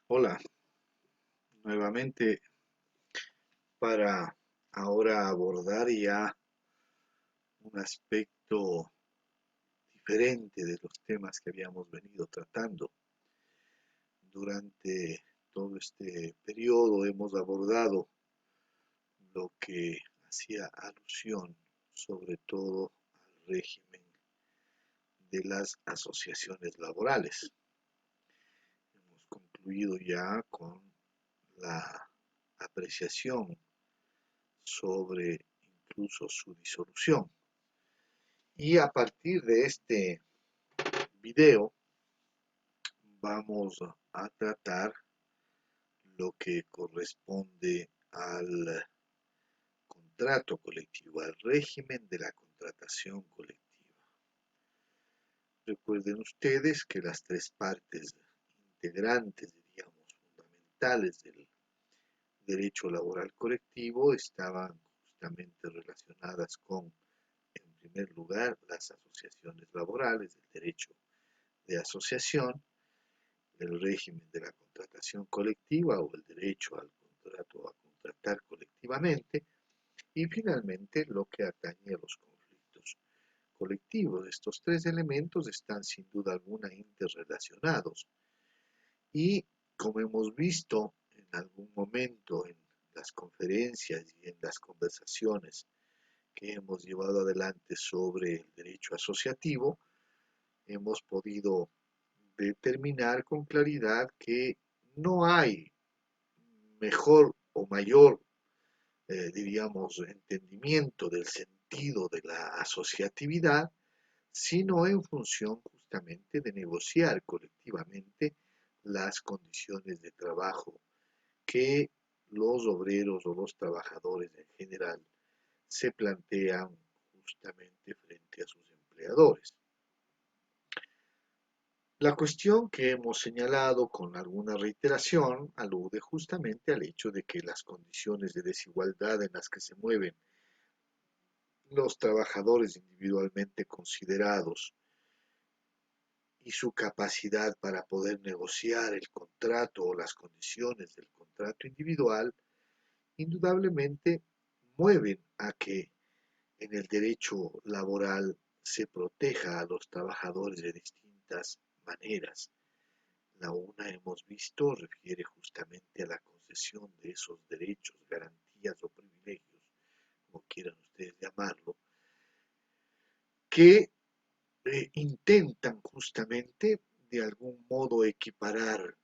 Hola, nuevamente para ahora abordar ya un aspecto diferente de los temas que habíamos venido tratando. Durante todo este periodo hemos abordado lo que hacía alusión sobre todo al régimen de las asociaciones laborales. Hemos concluido ya con la apreciación sobre incluso su disolución. Y a partir de este video vamos a tratar lo que corresponde al contrato colectivo, al régimen de la contratación colectiva. Recuerden ustedes que las tres partes integrantes, diríamos, fundamentales del derecho laboral colectivo estaban justamente relacionadas con, en primer lugar, las asociaciones laborales, el derecho de asociación, el régimen de la contratación colectiva o el derecho al contrato a contratar colectivamente y finalmente lo que atañe a los conflictos colectivos. Estos tres elementos están sin duda alguna interrelacionados y como hemos visto en algún momento en las conferencias y en las conversaciones que hemos llevado adelante sobre el derecho asociativo, hemos podido determinar con claridad que no hay mejor o mayor, diríamos, entendimiento del sentido de la asociatividad, sino en función justamente de negociar colectivamente las condiciones de trabajo que los obreros o los trabajadores en general se plantean justamente frente a sus empleadores. La cuestión que hemos señalado con alguna reiteración alude justamente al hecho de que las condiciones de desigualdad en las que se mueven los trabajadores individualmente considerados y su capacidad para poder negociar el contrato o las condiciones del contrato individual, indudablemente mueven a que en el derecho laboral se proteja a los trabajadores de distintas maneras. La una hemos visto refiere justamente a la concesión de esos derechos, garantías o privilegios, como quieran ustedes llamarlo, que intentan justamente de algún modo equiparar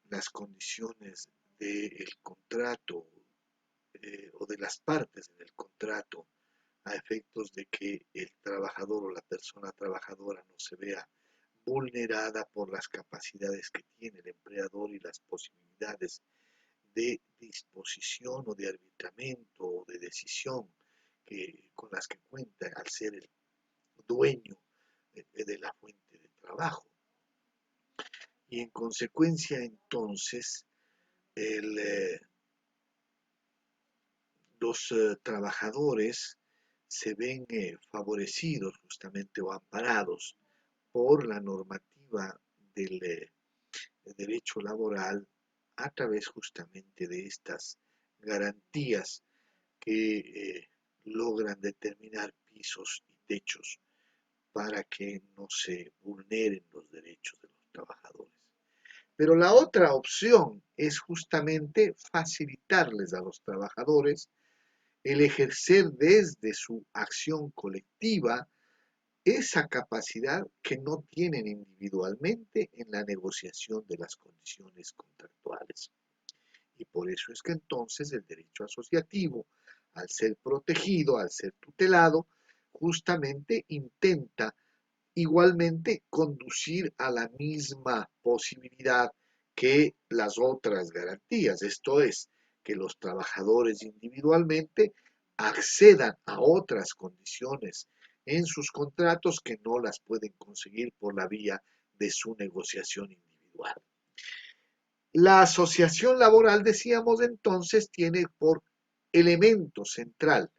las condiciones del contrato o de las partes en el contrato a efectos de que el trabajador o la persona trabajadora no se vea vulnerada por las capacidades que tiene el empleador y las posibilidades de disposición o de arbitramiento o de decisión con las que cuenta al ser el dueño de la fuente de trabajo. Y en consecuencia entonces el, los trabajadores se ven favorecidos justamente o amparados por la normativa del derecho laboral a través justamente de estas garantías que logran determinar pisos y techos para que no se vulneren los derechos de los trabajadores. Pero la otra opción es justamente facilitarles a los trabajadores el ejercer desde su acción colectiva esa capacidad que no tienen individualmente en la negociación de las condiciones contractuales. Y por eso es que entonces el derecho asociativo, al ser protegido, al ser tutelado, justamente intenta igualmente conducir a la misma posibilidad que las otras garantías, esto es, que los trabajadores individualmente accedan a otras condiciones en sus contratos que no las pueden conseguir por la vía de su negociación individual. La asociación laboral, decíamos entonces, tiene por elemento central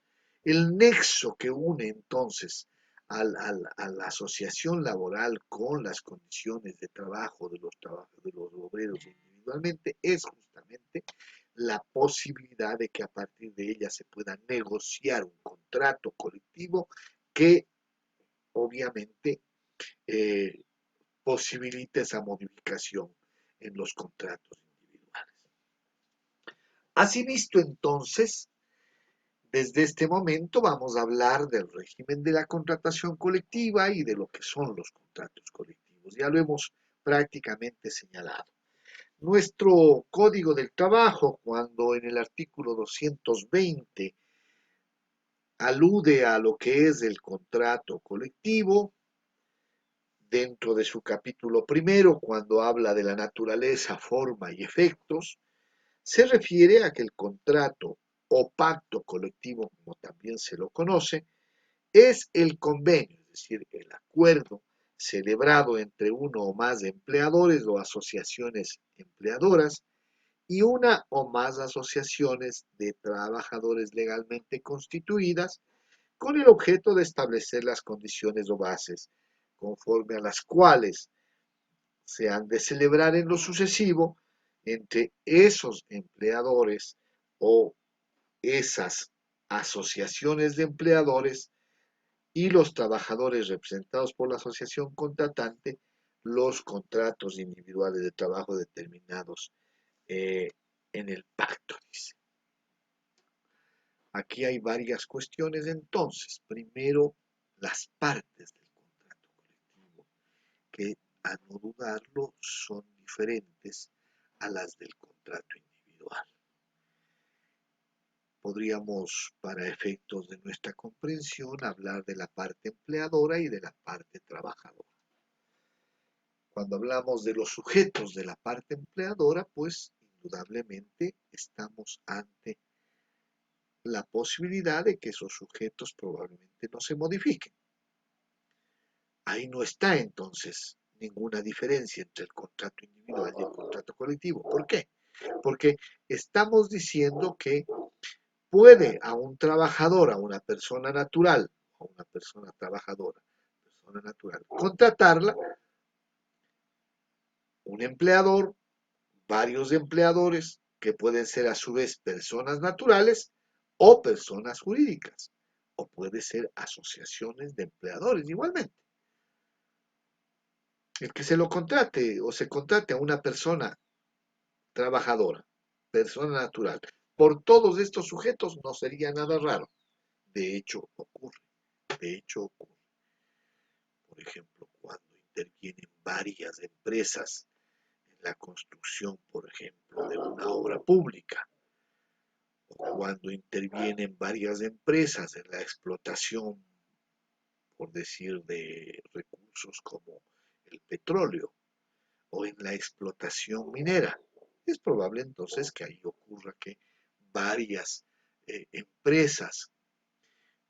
el nexo que une entonces a la asociación laboral con las condiciones de trabajo de los obreros individuales individualmente es justamente la posibilidad de que a partir de ella se pueda negociar un contrato colectivo que obviamente eh, posibilite esa modificación en los contratos individuales. Así visto entonces, desde este momento vamos a hablar del régimen de la contratación colectiva y de lo que son los contratos colectivos. Ya lo hemos prácticamente señalado. Nuestro Código del Trabajo, cuando en el artículo 220 alude a lo que es el contrato colectivo, dentro de su capítulo primero, cuando habla de la naturaleza, forma y efectos, se refiere a que el contrato o pacto colectivo, como también se lo conoce, es el convenio, es decir, el acuerdo celebrado entre uno o más empleadores o asociaciones empleadoras y una o más asociaciones de trabajadores legalmente constituidas con el objeto de establecer las condiciones o bases conforme a las cuales se han de celebrar en lo sucesivo entre esos empleadores o esas asociaciones de empleadores y los trabajadores representados por la asociación contratante los contratos individuales de trabajo determinados eh, en el pacto, dice. Aquí hay varias cuestiones entonces. Primero, las partes del contrato colectivo, que a no dudarlo son diferentes a las del contrato individual. Podríamos, para efectos de nuestra comprensión, hablar de la parte empleadora y de la parte trabajadora. Cuando hablamos de los sujetos de la parte empleadora, pues indudablemente estamos ante la posibilidad de que esos sujetos probablemente no se modifiquen. Ahí no está entonces ninguna diferencia entre el contrato individual y el contrato colectivo. ¿Por qué? Porque estamos diciendo que puede a un trabajador, a una persona natural, a una persona trabajadora, persona natural, contratarla un empleador, varios empleadores, que pueden ser a su vez personas naturales o personas jurídicas, o puede ser asociaciones de empleadores igualmente. El que se lo contrate o se contrate a una persona trabajadora, persona natural, por todos estos sujetos no sería nada raro. De hecho, ocurre. De hecho, ocurre. Por ejemplo, cuando intervienen varias empresas en la construcción, por ejemplo, de una obra pública, o cuando intervienen varias empresas en la explotación, por decir, de recursos como el petróleo, o en la explotación minera. Es probable entonces que ahí ocurra que varias empresas,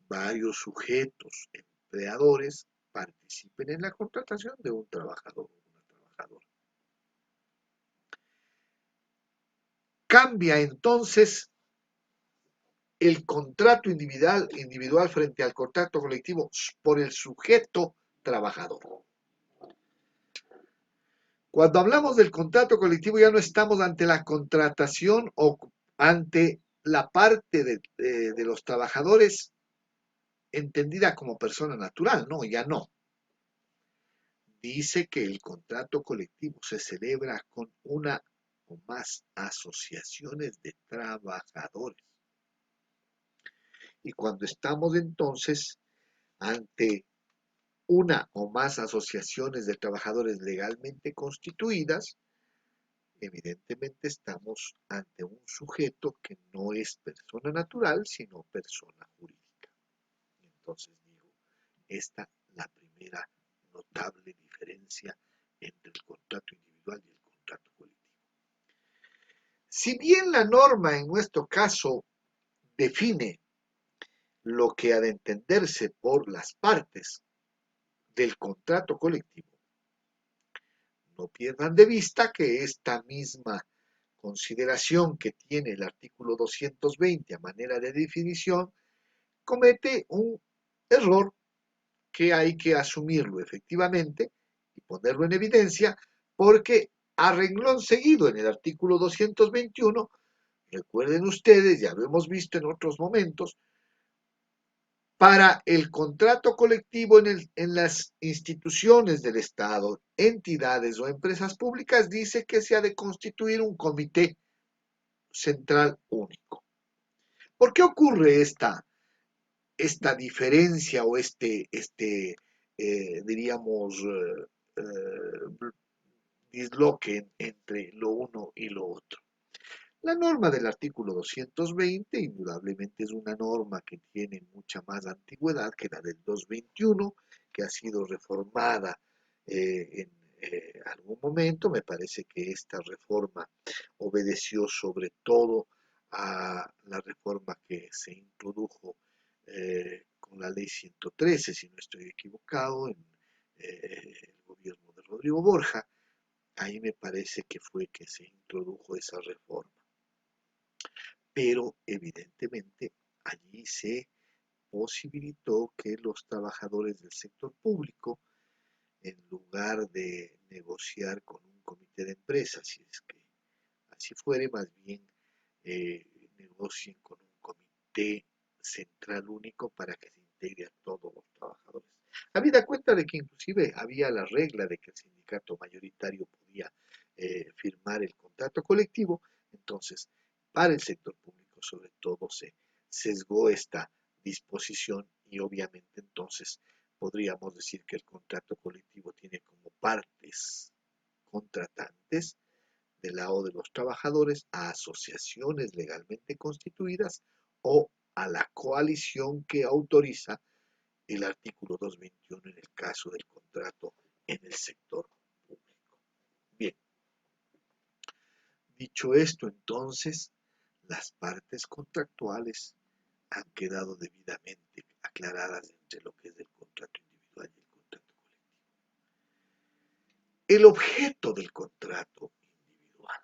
varios sujetos, empleadores, participen en la contratación de un trabajador o una trabajadora. Cambia entonces el contrato individual frente al contrato colectivo por el sujeto trabajador. Cuando hablamos del contrato colectivo ya no estamos ante la contratación o ante la parte de los trabajadores entendida como persona natural, no, ya no. Dice que el contrato colectivo se celebra con una o más asociaciones de trabajadores. Y cuando estamos entonces ante una o más asociaciones de trabajadores legalmente constituidas, evidentemente estamos ante un sujeto que no es persona natural, sino persona jurídica. Entonces digo, esta es la primera notable diferencia entre el contrato individual y el contrato colectivo. Si bien la norma en nuestro caso define lo que ha de entenderse por las partes del contrato colectivo, no pierdan de vista que esta misma consideración que tiene el artículo 220 a manera de definición comete un error que hay que asumirlo efectivamente y ponerlo en evidencia porque A renglón seguido, en el artículo 221, recuerden ustedes, ya lo hemos visto en otros momentos, para el contrato colectivo en las instituciones del Estado, entidades o empresas públicas, dice que se ha de constituir un comité central único. ¿Por qué ocurre esta diferencia o diríamos, disloque entre lo uno y lo otro? La norma del artículo 220 indudablemente es una norma que tiene mucha más antigüedad que la del 221, que ha sido reformada en algún momento. Me parece que esta reforma obedeció sobre todo a la reforma que se introdujo con la ley 113, si no estoy equivocado, en el gobierno de Rodrigo Borja. Ahí me parece que fue que se introdujo esa reforma. Pero evidentemente allí se posibilitó que los trabajadores del sector público, en lugar de negociar con un comité de empresas, si es que así fuere, más bien eh, negocien con un comité central único para que se integre a todos los trabajadores. Habida cuenta de que inclusive había la regla de que el sindicato mayoritario podía firmar el contrato colectivo, entonces para el sector público sobre todo se sesgó esta disposición y obviamente entonces podríamos decir que el contrato colectivo tiene como partes contratantes del lado de los trabajadores a asociaciones legalmente constituidas o a la coalición que autoriza el artículo 221 en el caso del contrato en el sector público. Bien, dicho esto, entonces, las partes contractuales han quedado debidamente aclaradas entre lo que es el contrato individual y el contrato colectivo. El objeto del contrato individual.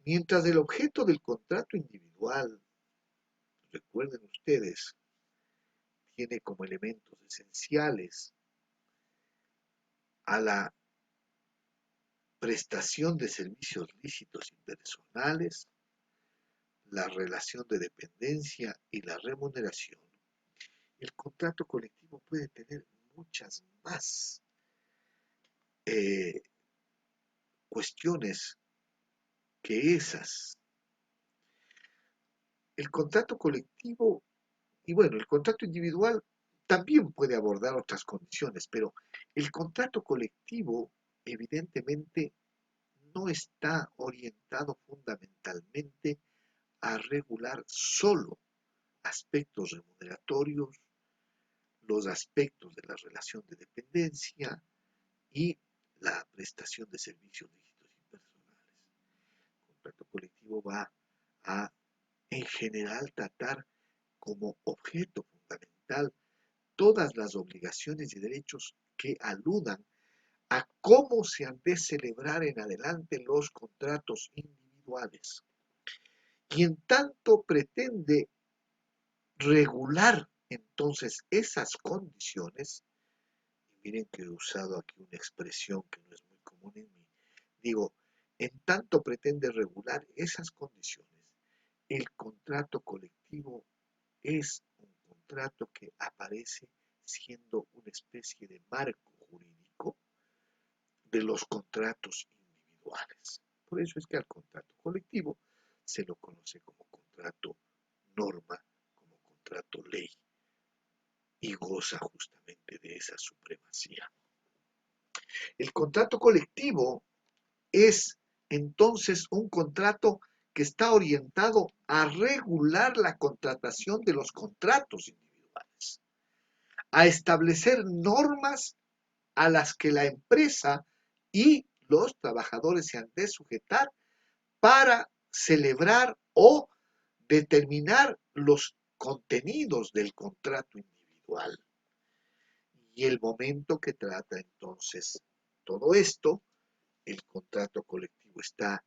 Mientras el objeto del contrato individual, recuerden ustedes, tiene como elementos esenciales a la prestación de servicios lícitos y personales, la relación de dependencia y la remuneración, el contrato colectivo puede tener muchas más cuestiones que esas. El contrato colectivo, y bueno, el contrato individual también puede abordar otras condiciones, pero el contrato colectivo evidentemente no está orientado fundamentalmente a regular solo aspectos remuneratorios, los aspectos de la relación de dependencia y la prestación de servicios lícitos y personales. El contrato colectivo va a, en general, tratar como objeto fundamental todas las obligaciones y derechos que aludan a cómo se han de celebrar en adelante los contratos individuales. Y en tanto pretende regular entonces esas condiciones, y miren que he usado aquí una expresión que no es muy común en mí, digo, en tanto pretende regular esas condiciones, el contrato colectivo es un contrato que aparece siendo una especie de marco jurídico de los contratos individuales. Por eso es que al contrato colectivo se lo conoce como contrato norma, como contrato ley, y goza justamente de esa supremacía. El contrato colectivo es entonces un contrato que está orientado a regular la contratación de los contratos individuales, a establecer normas a las que la empresa y los trabajadores se han de sujetar para celebrar o determinar los contenidos del contrato individual. Y el momento que trata entonces todo esto, el contrato colectivo está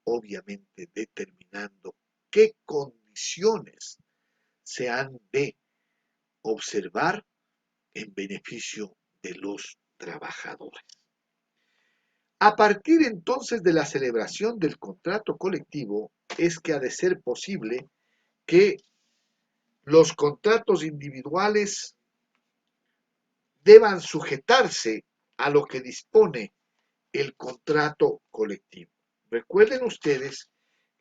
obviamente determinando qué condiciones se han de observar en beneficio de los trabajadores. A partir entonces de la celebración del contrato colectivo es que ha de ser posible que los contratos individuales deban sujetarse a lo que dispone el contrato colectivo. Recuerden ustedes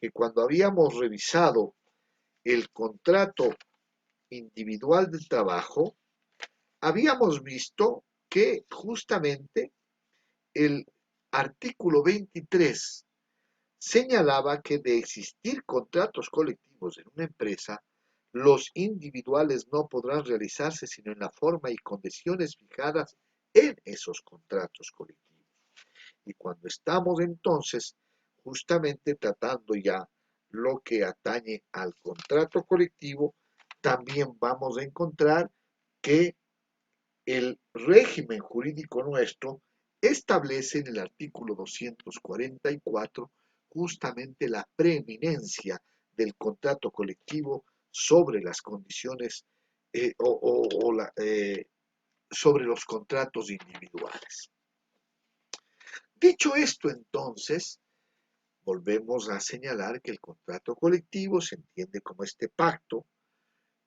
que cuando habíamos revisado el contrato individual del trabajo, habíamos visto que justamente el artículo 23 señalaba que de existir contratos colectivos en una empresa, los individuales no podrán realizarse sino en la forma y condiciones fijadas en esos contratos colectivos. Y cuando estamos entonces justamente tratando ya lo que atañe al contrato colectivo, también vamos a encontrar que el régimen jurídico nuestro establece en el artículo 244 justamente la preeminencia del contrato colectivo sobre las condiciones sobre los contratos individuales. Dicho esto, entonces, volvemos a señalar que el contrato colectivo se entiende como este pacto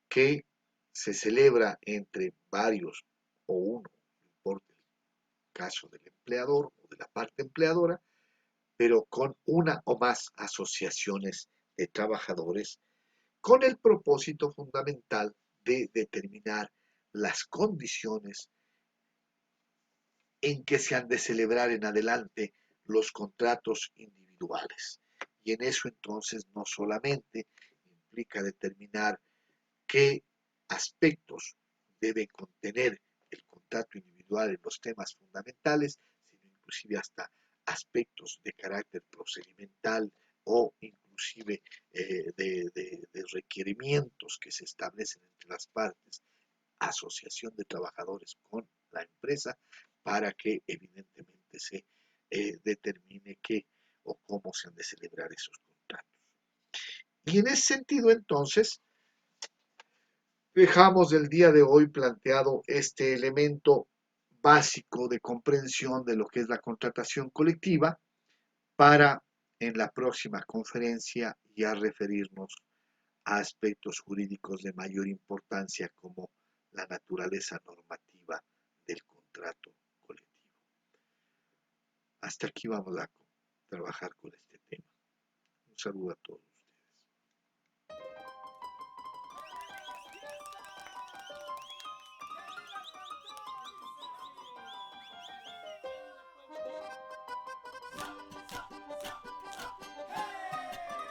que se celebra entre varios o uno, no importa el caso del empleador o de la parte empleadora, pero con una o más asociaciones de trabajadores, con el propósito fundamental de determinar las condiciones en que se han de celebrar en adelante los contratos individuales. Y en eso entonces no solamente implica determinar qué aspectos debe contener el contrato individual en los temas fundamentales, sino inclusive hasta aspectos de carácter procedimental o inclusive de requerimientos que se establecen entre las partes, asociación de trabajadores con la empresa, para que evidentemente se determine qué o cómo se han de celebrar esos contratos. Y en ese sentido, entonces, dejamos el día de hoy planteado este elemento básico de comprensión de lo que es la contratación colectiva para en la próxima conferencia ya referirnos a aspectos jurídicos de mayor importancia como la naturaleza normativa del contrato colectivo. Hasta aquí vamos a trabajar con este tema. Un saludo a todos.